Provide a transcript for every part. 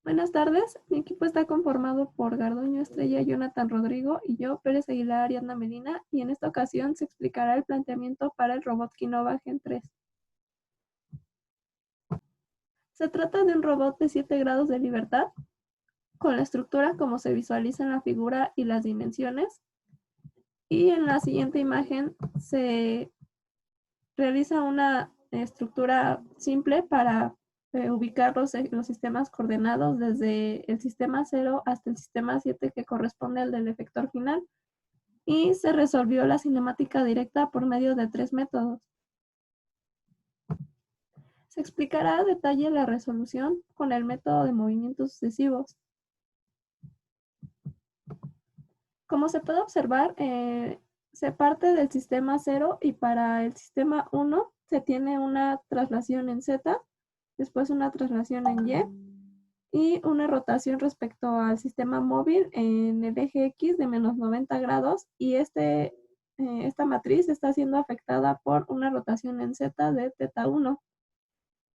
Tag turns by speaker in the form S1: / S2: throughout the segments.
S1: Buenas tardes, mi equipo está conformado por Garduño Estrella, Jonathan Rodrigo y yo, Pérez Aguilar, Ariadna Medina, y en esta ocasión se explicará el planteamiento para el robot Kinova Gen 3. Se trata de un robot de 7 grados de libertad, con la estructura como se visualiza en la figura y las dimensiones, y en la siguiente imagen se realiza una estructura simple para ubicar los sistemas coordenados desde el sistema 0 hasta el sistema 7 que corresponde al del efector final. Y se resolvió la cinemática directa por medio de 3 métodos. Se explicará a detalle la resolución con el método de movimientos sucesivos. Como se puede observar, se parte del sistema 0 y para el sistema 1 se tiene una traslación en Z, después una traslación en Y una rotación respecto al sistema móvil en el eje X de menos 90 grados y esta matriz está siendo afectada por una rotación en Z de teta 1.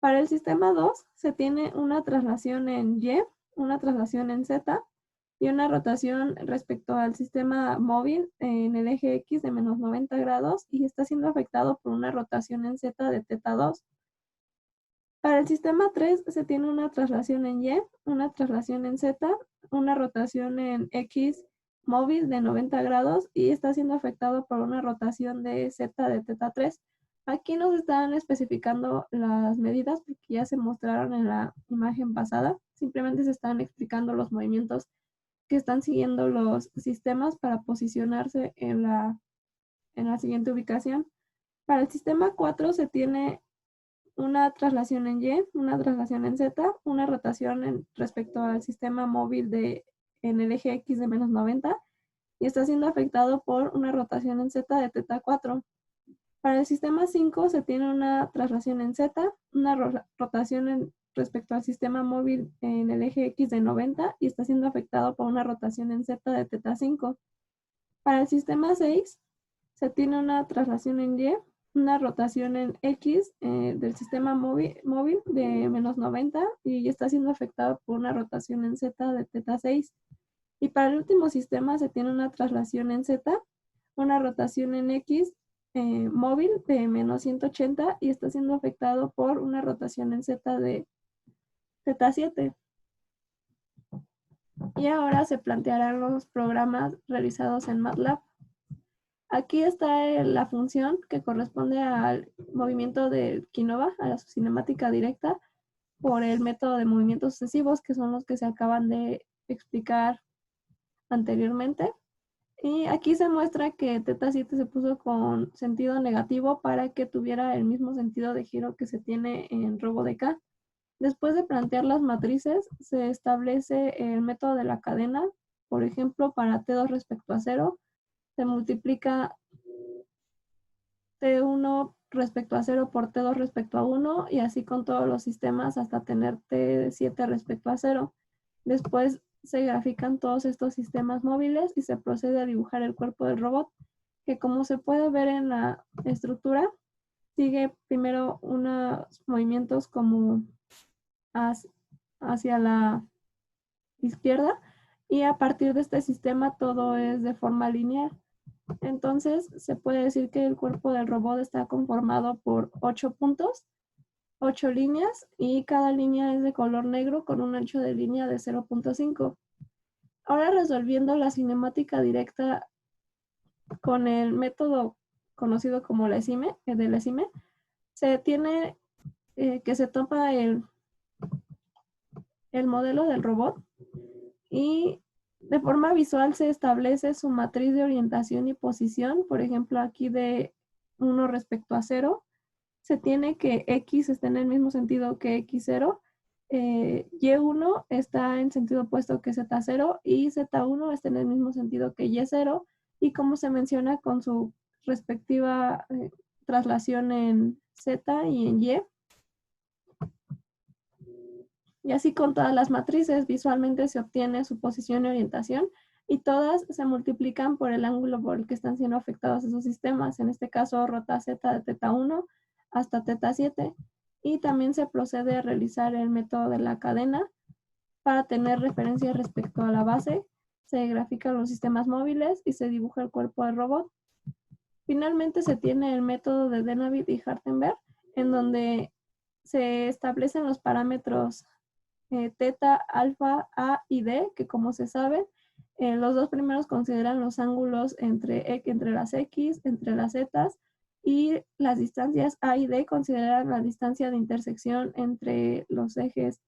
S1: Para el sistema 2 se tiene una traslación en Y, una traslación en Z y una rotación respecto al sistema móvil en el eje X de menos 90 grados y está siendo afectado por una rotación en Z de teta 2. Para el sistema 3 se tiene una traslación en Y, una traslación en Z, una rotación en X móvil de 90 grados y está siendo afectado por una rotación de Z de teta 3. Aquí nos están especificando las medidas porque ya se mostraron en la imagen pasada. Simplemente se están explicando los movimientos que están siguiendo los sistemas para posicionarse en la siguiente ubicación. Para el sistema 4 se tiene una traslación en Y, una traslación en Z, una rotación respecto al sistema móvil en el eje X de menos 90 y está siendo afectado por una rotación en Z de teta 4. Para el sistema 5 se tiene una traslación en Z, una rotación respecto al sistema móvil en el eje X de 90 y está siendo afectado por una rotación en Z de teta 5. Para el sistema 6 se tiene una traslación en Y, una rotación en X del sistema móvil de menos 90 y está siendo afectado por una rotación en Z de teta 6. Y para el último sistema se tiene una traslación en Z, una rotación en X móvil de menos 180 y está siendo afectado por una rotación en Z de teta 7. Y ahora se plantearán los programas realizados en MATLAB. Aquí está la función que corresponde al movimiento del Kinova, a la cinemática directa, por el método de movimientos sucesivos, que son los que se acaban de explicar anteriormente. Y aquí se muestra que teta 7 se puso con sentido negativo para que tuviera el mismo sentido de giro que se tiene en RoboDK. Después de plantear las matrices, se establece el método de la cadena. Por ejemplo, para T2 respecto a 0, se multiplica T1 respecto a 0 por T2 respecto a 1 y así con todos los sistemas hasta tener T7 respecto a 0. Después se grafican todos estos sistemas móviles y se procede a dibujar el cuerpo del robot, que como se puede ver en la estructura, sigue primero unos movimientos como hacia la izquierda y a partir de este sistema todo es de forma lineal. Entonces, se puede decir que el cuerpo del robot está conformado por 8 puntos, 8 líneas, y cada línea es de color negro con un ancho de línea de 0.5. Ahora resolviendo la cinemática directa con el método conocido como la ESIME, de la ESIME, se tiene que se toma el modelo del robot y de forma visual se establece su matriz de orientación y posición, por ejemplo aquí de 1 respecto a 0, se tiene que X esté en el mismo sentido que X0, Y1 está en sentido opuesto que Z0 y Z1 está en el mismo sentido que Y0 y como se menciona con su respectiva traslación en Z y en Y. Y así con todas las matrices, visualmente se obtiene su posición y orientación y todas se multiplican por el ángulo por el que están siendo afectados esos sistemas. En este caso, rota Z de teta 1 hasta teta 7. Y también se procede a realizar el método de la cadena para tener referencia respecto a la base, se grafican los sistemas móviles y se dibuja el cuerpo del robot. Finalmente se tiene el método de Denavit y Hartenberg, en donde se establecen los parámetros teta, alfa, a y d, que como se sabe, los dos primeros consideran los ángulos entre las x, entre las z, y las distancias a y d consideran la distancia de intersección entre los ejes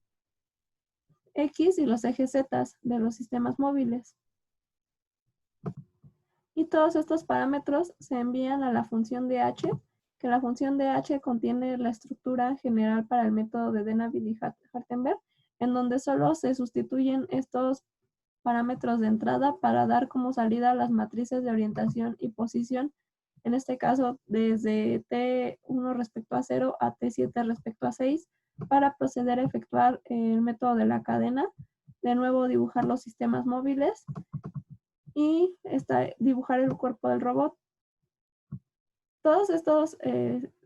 S1: x y los ejes z de los sistemas móviles. Y todos estos parámetros se envían a la función de h, que la función de h contiene la estructura general para el método de Denavit y Hartenberg, en donde solo se sustituyen estos parámetros de entrada para dar como salida las matrices de orientación y posición, en este caso desde T1 respecto a 0 a T7 respecto a 6, para proceder a efectuar el método de la cadena, de nuevo dibujar los sistemas móviles y dibujar el cuerpo del robot. Todos estos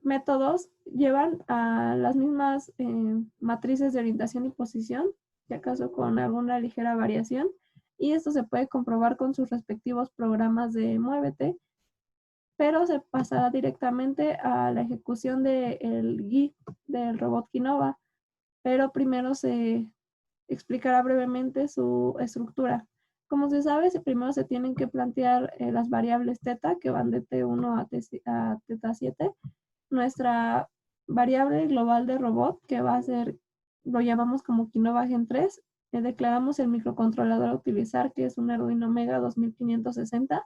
S1: métodos llevan a las mismas matrices de orientación y posición, si acaso con alguna ligera variación, y esto se puede comprobar con sus respectivos programas de Muévete, pero se pasará directamente a la ejecución del GUI del robot Kinova, pero primero se explicará brevemente su estructura. Como se sabe, primero se tienen que plantear las variables teta, que van de T1 a teta 7. Nuestra variable global de robot, que va a ser, lo llamamos como Kinova Gen 3. Declaramos el microcontrolador a utilizar, que es un Arduino Mega 2560.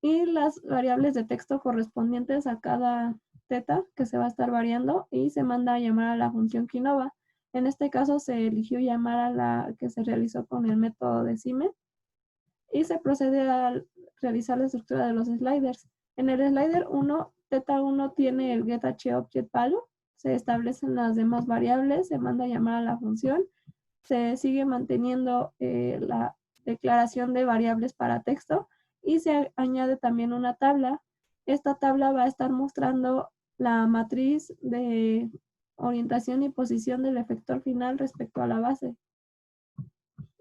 S1: Y las variables de texto correspondientes a cada teta, que se va a estar variando, y se manda a llamar a la función Kinova. En este caso se eligió llamar a la que se realizó con el método de Siemens y se procede a realizar la estructura de los sliders. En el slider 1, teta 1 tiene el getHObjectValue, se establecen las demás variables, se manda a llamar a la función, se sigue manteniendo la declaración de variables para texto y se añade también una tabla. Esta tabla va a estar mostrando la matriz de orientación y posición del efector final respecto a la base.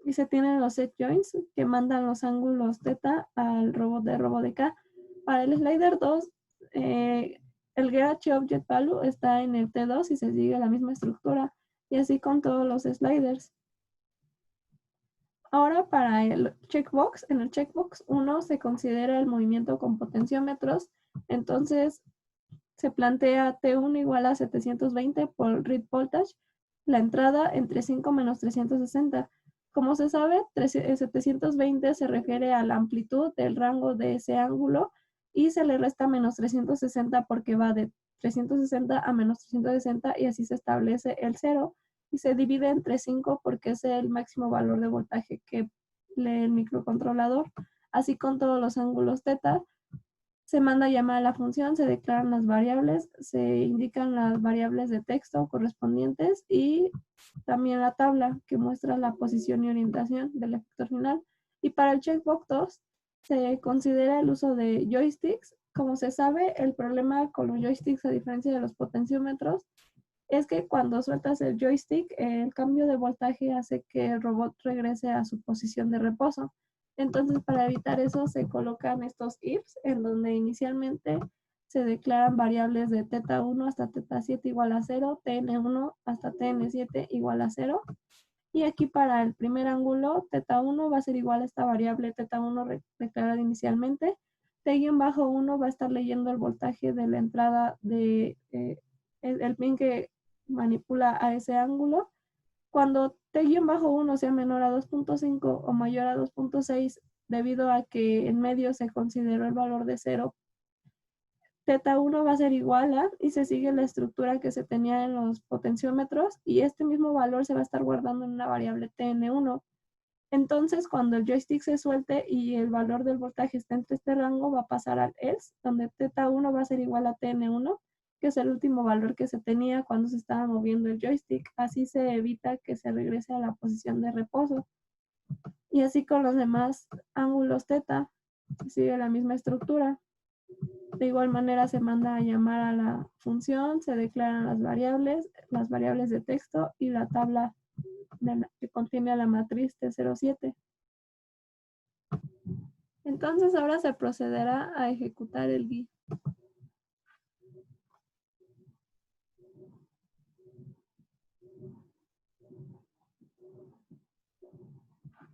S1: Y se tienen los set joints que mandan los ángulos teta al robot de RobotDK. Para el slider 2, el getObjectValue está en el T2 y se sigue la misma estructura, y así con todos los sliders. Ahora para el checkbox, en el checkbox 1 se considera el movimiento con potenciómetros, entonces se plantea T1 igual a 720 por read voltage, la entrada entre 5 menos 360. Como se sabe, 720 se refiere a la amplitud del rango de ese ángulo y se le resta menos 360 porque va de 360 a menos 360 y así se establece el 0 y se divide entre 5 porque es el máximo valor de voltaje que lee el microcontrolador. Así con todos los ángulos teta, se manda a llamar a la función, se declaran las variables, se indican las variables de texto correspondientes y también la tabla que muestra la posición y orientación del efector final. Y para el checkbox 2 se considera el uso de joysticks. Como se sabe, el problema con los joysticks, a diferencia de los potenciómetros, es que cuando sueltas el joystick, el cambio de voltaje hace que el robot regrese a su posición de reposo. Entonces, para evitar eso, se colocan estos ifs, en donde inicialmente se declaran variables de teta 1 hasta teta 7 igual a 0, tn1 hasta tn7 igual a 0. Y aquí para el primer ángulo, teta 1 va a ser igual a esta variable teta 1 declarada inicialmente. T-1 va a estar leyendo el voltaje de la entrada de el pin que manipula a ese ángulo. Cuando T-1 sea menor a 2.5 o mayor a 2.6, debido a que en medio se consideró el valor de 0, teta 1 va a ser igual a, y se sigue la estructura que se tenía en los potenciómetros, y este mismo valor se va a estar guardando en una variable tn1. Entonces, cuando el joystick se suelte y el valor del voltaje esté entre este rango, va a pasar al else, donde teta 1 va a ser igual a tn1, que es el último valor que se tenía cuando se estaba moviendo el joystick. Así se evita que se regrese a la posición de reposo. Y así con los demás ángulos teta, sigue la misma estructura. De igual manera se manda a llamar a la función, se declaran las variables de texto y la tabla que contiene a la matriz T07. Entonces ahora se procederá a ejecutar el GUI.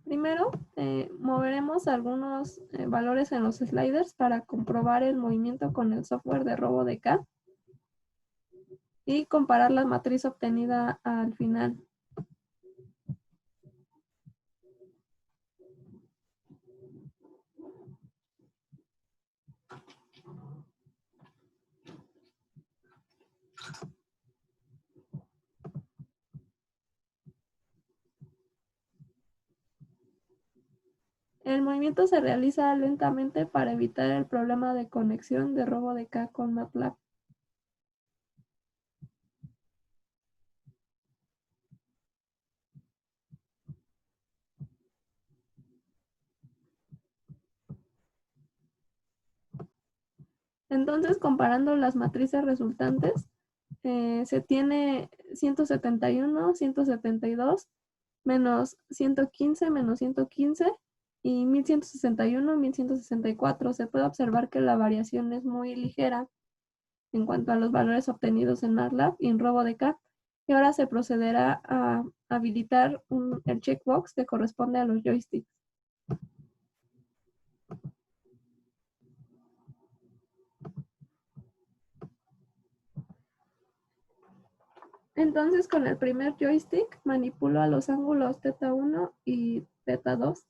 S1: Primero, moveremos algunos valores en los sliders para comprobar el movimiento con el software de RoboDK y comparar la matriz obtenida al final. El movimiento se realiza lentamente para evitar el problema de conexión de RoboDK con MATLAB. Entonces, comparando las matrices resultantes, se tiene 171, 172, menos 115, menos 115 y 1161, 1164. Se puede observar que la variación es muy ligera en cuanto a los valores obtenidos en MATLAB y en RoboDK. Y ahora se procederá a habilitar el checkbox que corresponde a los joysticks. Entonces, con el primer joystick manipulo a los ángulos θ1 y θ2.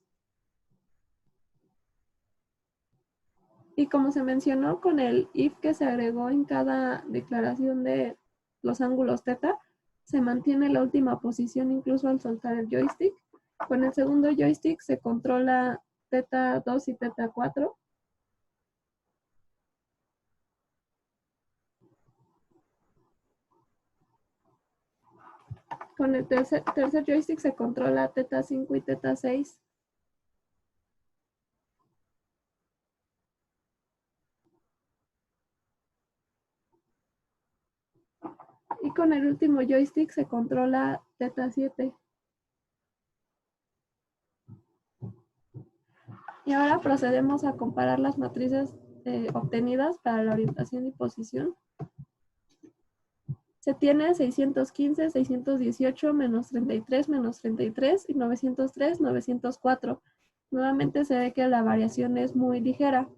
S1: Y como se mencionó con el if que se agregó en cada declaración de los ángulos θ, se mantiene la última posición incluso al soltar el joystick. Con el segundo joystick se controla θ2 y θ4. Con el tercer joystick se controla θ5 y θ6. Y con el último joystick se controla θ7. Y ahora procedemos a comparar las matrices obtenidas para la orientación y posición. Se tiene 615, 618, menos 33, menos 33 y 903, 904. Nuevamente se ve que la variación es muy ligera.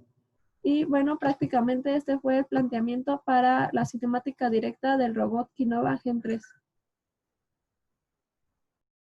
S1: Y bueno, prácticamente este fue el planteamiento para la cinemática directa del robot Kinova Gen 3.